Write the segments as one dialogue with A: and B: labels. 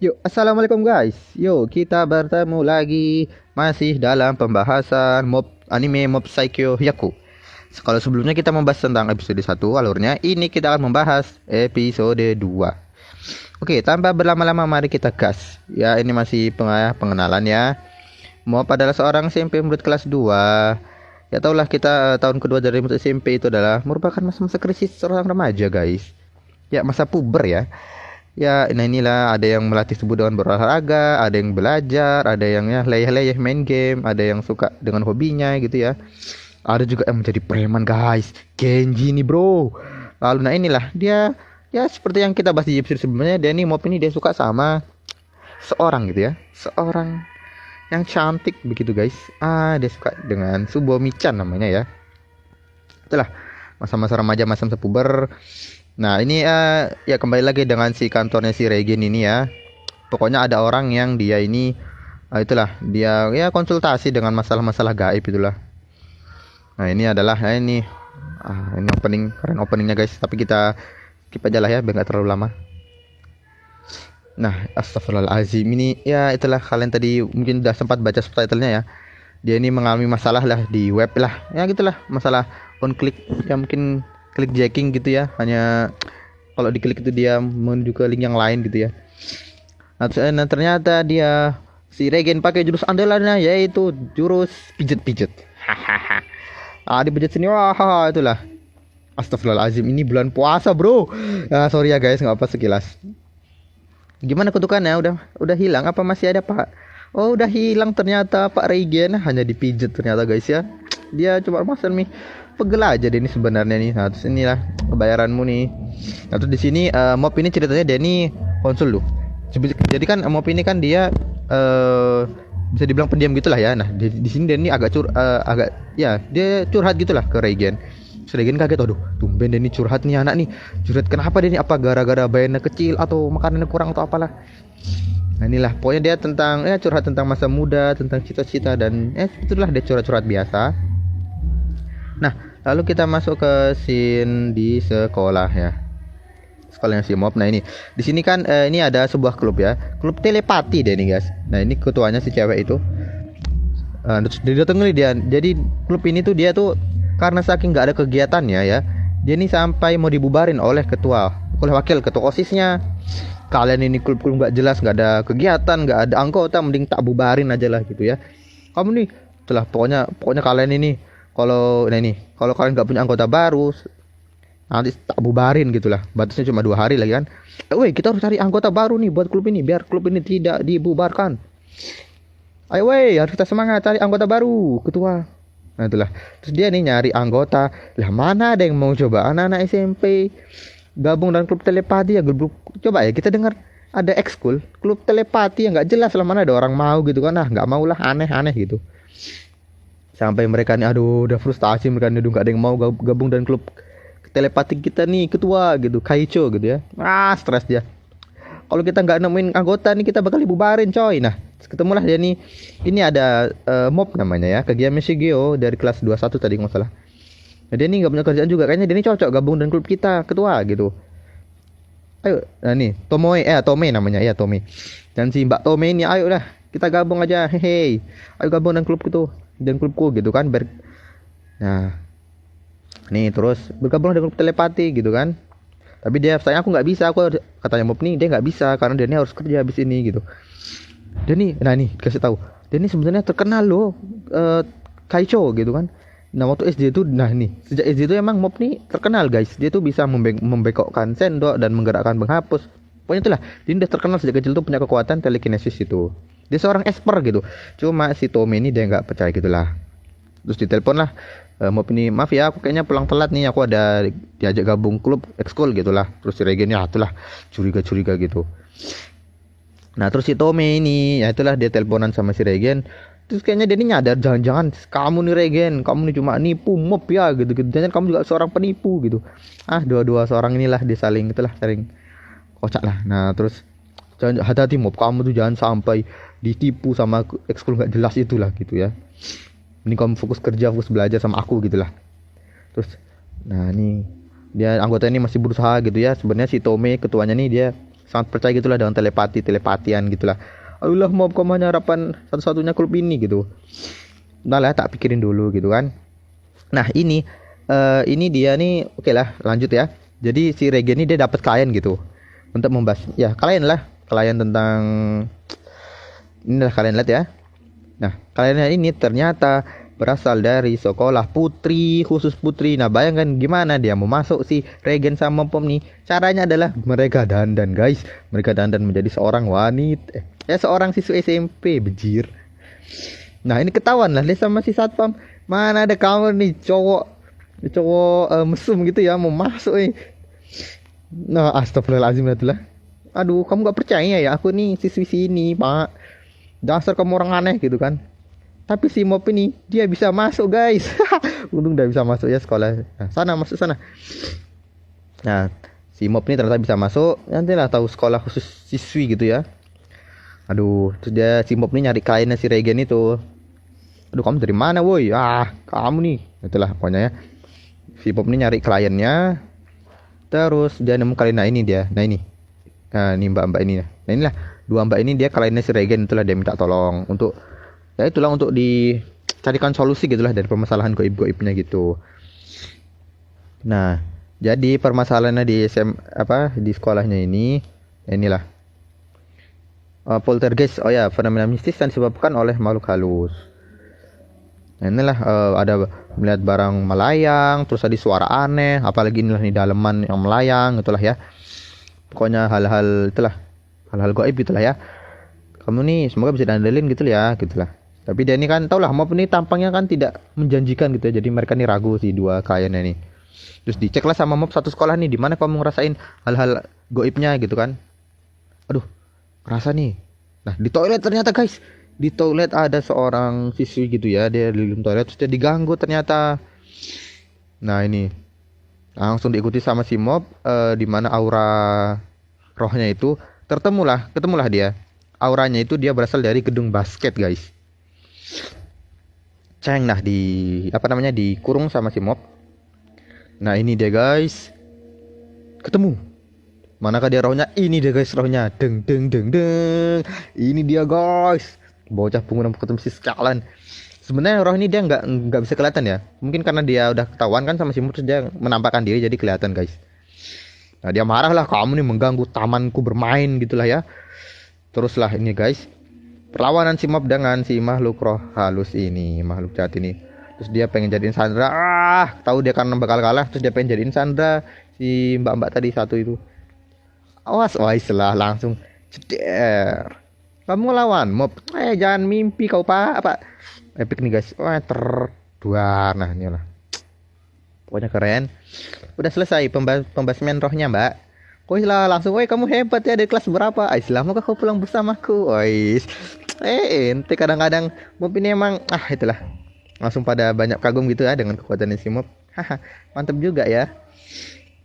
A: Yuk, assalamualaikum guys. Yuk, kita bertemu lagi masih dalam pembahasan anime Mob Psycho Hyaku. Kalau sebelumnya kita membahas tentang episode 1 alurnya, ini kita akan membahas episode 2. Oke, tanpa berlama-lama mari kita gas. Ya, ini masih pengenalan ya. Mob adalah seorang SMP murid kelas 2. Ya tahulah kita tahun kedua dari murid SMP itu adalah merupakan masa-masa krisis seorang remaja, guys. Ya, masa puber ya. Ya, nah inilah ada yang melatih tubuh dengan berolahraga, ada yang belajar, ada yang ya leyeh-leyeh main game, ada yang suka dengan hobinya gitu ya. Ada juga yang menjadi preman guys, Genji nih bro. Lalu nah inilah dia ya seperti yang kita bahas di episode sebelumnya, dia nih Mob ini dia suka sama seorang gitu ya, seorang yang cantik begitu guys. Dia suka dengan Subomi-chan namanya ya. Itulah masa-masa remaja, masa-masa puber. Nah ini ya kembali lagi dengan si kantornya si Regen ini ya. Pokoknya ada orang yang dia ini itulah dia ya konsultasi dengan masalah-masalah gaib itulah. Nah ini adalah ini opening keren openingnya guys. Tapi kita skip aja lah ya biar nggak terlalu lama. Nah astagfirullahaladzim ini ya itulah kalian tadi mungkin udah sempat baca subtitlenya ya. Dia ini mengalami masalah lah di web lah ya gitulah, masalah on click ya, mungkin klik jacking gitu ya, hanya kalau diklik itu dia menuju ke link yang lain gitu ya. Nah, ternyata dia si Regen pakai jurus andalannya yaitu jurus pijet-pijet. Hahaha. Dipijet sini wah itulah. Astagfirullahaladzim, ini bulan puasa bro. Sorry ya guys, nggak apa sekilas. Gimana kutukannya, udah hilang apa masih ada pak? Oh udah hilang ternyata Pak Regen, hanya dipijet ternyata guys ya. Dia cuma masan nih, pegel aja deh ini sebenarnya nih. Nah terus inilah kebayaranmu nih. Nah terus di sini Mob ini ceritanya dia nih konsul loh. Jadi kan Mob ini kan dia bisa dibilang pendiam gitulah ya. Nah di sini dia ini agak ya dia curhat gitulah ke Regen. Terus Regen kaget, aduh tumben dia ini curhat nih anak nih. Curhat kenapa dia ini, apa gara-gara bayannya kecil atau makanannya kurang atau apalah. Nah inilah pokoknya dia tentang curhat tentang masa muda, tentang cita-cita dan itulah dia curhat-curhat biasa. Nah, lalu kita masuk ke scene di sekolah ya. Sekolahnya si Mob. Nah, ini di sini kan ini ada sebuah klub ya. Klub telepati deh nih, guys. Nah, ini ketuanya si cewek itu. Dia datang nih dia. Jadi klub ini tuh dia tuh karena saking nggak ada kegiatannya ya. Dia ini sampai mau dibubarin oleh wakil ketua OSISnya. Kalian ini klub-klub nggak jelas, nggak ada kegiatan, nggak ada anggota, mending tak bubarin aja lah gitu ya. Kamu nih, itulah pokoknya kalian ini kalau kalian nggak punya anggota baru nanti tak bubarin gitulah, batasnya cuma 2 hari lagi kan. Woi kita harus cari anggota baru nih buat klub ini biar klub ini tidak dibubarkan. Ayo woi harus kita semangat cari anggota baru ketua. Nah itulah terus dia nih nyari anggota lah, mana ada yang mau coba anak-anak SMP gabung dan klub telepati ya. Coba ya kita dengar ada ekskul klub telepati yang nggak jelas lah, mana ada orang mau gitu kan. Nah nggak mau lah, aneh-aneh gitu. Sampai mereka nih aduh udah frustasi, mereka nih udah gak ada yang mau gabung dan klub telepatik kita nih ketua gitu, Kaicho gitu ya. Stres dia, kalau kita nggak nemuin anggota nih kita bakal dibubarin coy. Nah ketemulah dia nih, ini ada Mob namanya ya, Kageyame Shigeo dari kelas 21 tadi nggak salah. Nah dia nih nggak punya kerjaan juga, kayaknya dia nih cocok gabung dan klub kita ketua gitu. Ayo, nah nih Tome namanya ya, Tome. Dan si Mbak Tome ini ayo lah kita gabung aja, hehe. Ayo gabung dan klub gitu dan klubku gitu kan. Nah nih terus bergabung dengan klub telepati gitu kan. Tapi dia sayang aku nggak bisa, katanya Mob nih dia nggak bisa karena dia ini harus kerja habis ini gitu. Dia nih, nah nih kasih tahu, dia ini sebenarnya terkenal loh, Kaicho gitu kan. Nah waktu SD itu, nah nih sejak SD itu emang Mob nih terkenal guys. Dia tuh bisa membekokkan sendok dan menggerakkan penghapus. Pokoknya itulah, dia udah terkenal sejak kecil tuh punya kekuatan telekinesis itu. Dia seorang expert gitu. Cuma si Tommy ini dia nggak percaya gitulah. Terus ditelepon lah, Mob ini, maaf ya aku kayaknya pulang telat nih, aku ada diajak gabung klub ekskul gitulah. Terus si Regen ya itulah curiga-curiga gitu. Nah terus si Tommy ini ya itulah dia teleponan sama si Regen. Terus kayaknya dia ini nyadar, jangan-jangan kamu nih Regen, kamu nih cuma nipu Mob ya gitu-gitu. Jangan kamu juga seorang penipu gitu. Dua-dua seorang inilah dia saling kocak lah. Nah terus jangan, hati-hati Mob, kamu tuh jangan sampai ditipu sama ekskul nggak jelas itulah gitu ya. Ini kamu fokus kerja, fokus belajar sama aku gitulah. Terus nah ini dia anggota ini masih berusaha gitu ya. Sebenarnya si Tome ketuanya nih dia sangat percaya gitulah dengan telepatian gitulah. Allah mau kamu hanya harapan satu-satunya klub ini gitu. Nah lah tak pikirin dulu gitu kan. Nah ini dia nih, oke lah lanjut ya. Jadi si Regen ini dia dapat klien gitu untuk membahas ya klien tentang inilah, kalian lihat ya. Nah kliennya ini ternyata berasal dari sekolah putri, khusus putri. Nah bayangkan gimana dia mau masuk si Regen sama Pom nih. Caranya adalah mereka dandan guys. Mereka dandan menjadi seorang wanita, seorang siswa SMP bejir. Nah ini ketahuan lah dia sama si satpam. Mana ada kamu nih cowok mesum gitu ya mau masuk Nah astagfirullahaladzim lah. Aduh kamu gak percaya ya aku nih siswi sini pak. Dasar kamu orang aneh gitu kan. Tapi si Mop ini dia bisa masuk guys. Untung udah bisa masuk ya sekolah. Nah, masuk sana. Nah si Mop ini ternyata bisa masuk. Nantilah tahu sekolah khusus siswi gitu ya. Aduh terus dia si Mop ini nyari kliennya si Regen itu. Aduh kamu dari mana woi? Kamu nih. Itulah pokoknya ya. Si Mop ini nyari kliennya. Terus dia nemu kliennya ini dia. Nah ini mbak-mbak ini. Nah inilah dua mbak ini dia kliennya si Regen. Itulah dia minta tolong untuk ya itulah untuk dicarikan solusi gitulah dari permasalahan goib-goibnya gitu. Nah, jadi permasalahannya di di sekolahnya ini inilah poltergeist. Oh ya, fenomena mistis yang disebabkan oleh makhluk halus. Nah, inilah ada melihat barang melayang, terus ada suara aneh, apalagi inilah nih daleman yang melayang itulah ya. Pokoknya hal-hal goib gitulah ya. Kamu nih semoga bisa diandelin gitu ya, gitulah. Tapi dia ini kan tau lah Mop ini tampangnya kan tidak menjanjikan gitu ya. Jadi mereka nih ragu si dua kliennya nih. Terus dicek lah sama Mop satu sekolah nih, di mana kamu ngerasain hal-hal goibnya gitu kan. Aduh, rasa nih. Nah, di toilet ternyata guys. Di toilet ada seorang siswi gitu ya. Dia di dalam toilet terus dia diganggu ternyata. Nah, ini langsung diikuti sama si Mop di mana aura rohnya itu ketemulah dia. Auranya itu dia berasal dari gedung basket guys. Nah dikurung sama si Mop. Nah ini dia guys, ketemu. Manakah dia rohnya? Ini dia guys rohnya. Deng. Ini dia guys. Bocah pengguna ketemu si sekalian. Sebenarnya roh ini dia nggak bisa kelihatan ya. Mungkin karena dia udah ketahuan kan sama si Mop, terus dia menampakkan diri jadi kelihatan guys. Nah dia marah lah, kamu nih mengganggu tamanku bermain gitulah ya. Teruslah ini guys, perlawanan si Mop dengan si makhluk roh halus ini, makhluk jahat ini. Terus dia pengen jadiin Sandra. Tahu dia karena bakal kalah, terus dia pengen jadiin Sandra si mbak-mbak tadi satu itu. Awas lah langsung ceder. Kamu lawan Mop. Jangan mimpi kau pak. Apa? Epic nih guys. Terduar. Nah inilah. Pokoknya keren. Udah selesai pembasmian rohnya mbak. Kau lah langsung, kamu hebat ya, dari kelas berapa? Mau kau pulang bersamaku? Ente kadang-kadang Mop ini emang itulah langsung pada banyak kagum gitu ya dengan kekuatan si Mop. Mantep juga ya.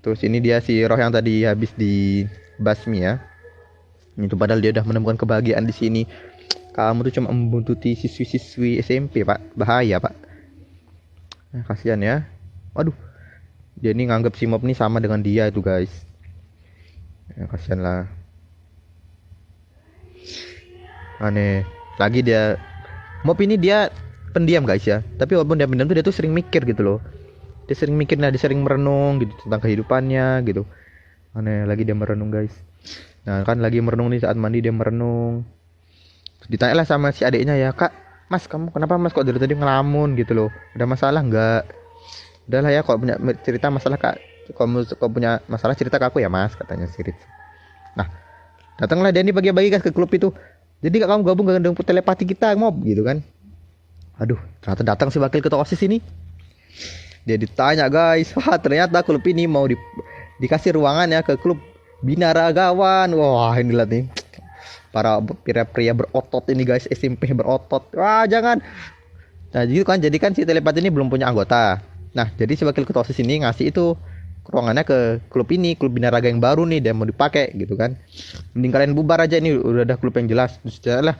A: Terus ini dia si roh yang tadi habis di basmi ya. Itu padahal dia udah menemukan kebahagiaan di sini. Kamu tuh cuma membuntuti siswi-siswi SMP pak, bahaya pak. Nah, kasihan ya. Waduh, dia ini nganggap si Mop ini sama dengan dia itu guys. Ya, kasihan lah. Aneh. Lagi dia Mop ini dia pendiam guys ya. Tapi walaupun dia pendiam tuh dia tuh sering mikir gitu loh. Dia sering mikir, dia sering merenung gitu tentang kehidupannya gitu. Aneh, lagi dia merenung guys. Nah kan lagi merenung nih, saat mandi dia merenung. Terus ditanya lah sama si adiknya ya, kak, mas kamu kenapa mas kok dari tadi ngelamun gitu loh. Ada masalah nggak? Udahlah ya, kalau punya cerita masalah kak, kalau punya masalah cerita ke aku ya mas, katanya Sirit. Nah datanglah dia nih bagi-bagi guys ke klub itu. Jadi kak kamu gabung dengan telepati kita Mop gitu kan. Aduh ternyata datang si wakil ketua OSIS ini. Dia ditanya guys, ternyata klub ini mau dikasih ruangan ya ke klub binaragawan. Wah inilah nih para pria-pria berotot ini guys, SMP berotot. Wah jangan. Nah jadi kan si telepati ini belum punya anggota. Nah jadi si wakil ketua OSIS ini ngasih itu ruangannya ke klub ini, klub binaraga yang baru nih, dan mau dipakai gitu kan. Mending kalian bubar aja, ini udah ada klub yang jelas. Terus lah,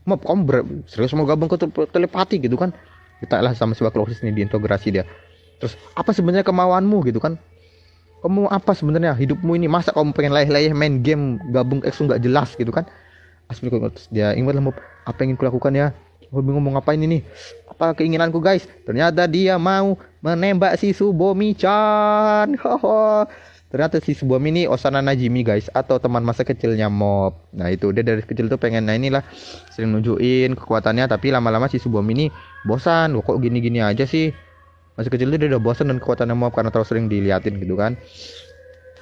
A: Mop kamu serius mau gabung ke telepati gitu kan? Kita lah sama si wakil OSIS ini diintegrasi dia. Terus apa sebenarnya kemauanmu gitu kan? Kamu mau apa sebenarnya hidupmu ini? Masa kamu pengen leleh-leleh main game, gabung EXO nggak jelas gitu kan? Asmi dia ingatlah mau apa yang ingin kulakukan ya. Gue bingung mau ngapain ini. Apa keinginanku guys? Ternyata dia mau menembak si Subomi-chan. Ternyata si Subomi ini Osana Najimi guys, atau teman masa kecilnya Mob. Nah itu dia dari kecil tuh pengen, nah inilah sering nunjukin kekuatannya, tapi lama-lama si Subomi ini bosan. Kok gini-gini aja sih. Masih kecil tuh dia udah bosan dan kekuatannya Mob karena terlalu sering diliatin gitu kan.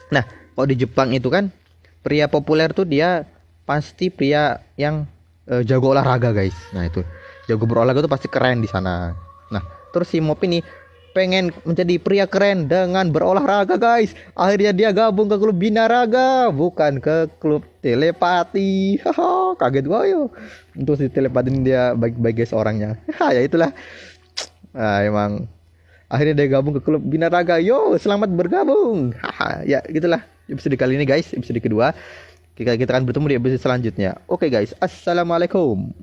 A: Nah, kalau di Jepang itu kan pria populer tuh dia pasti pria yang jago olahraga guys. Nah itu jago berolahraga tuh pasti keren di sana. Nah terus si Mop ini pengen menjadi pria keren dengan berolahraga guys. Akhirnya dia gabung ke klub binaraga, bukan ke klub telepati. Haha, kaget gue yo. Untuk si telepatin dia baik-baik guys orangnya. Ya itulah. Nah, emang akhirnya dia gabung ke klub binaraga. Yo, selamat bergabung. Haha, ya gitulah episode kali ini guys, episode kedua. Kita akan bertemu di episode selanjutnya. Oke guys, assalamualaikum.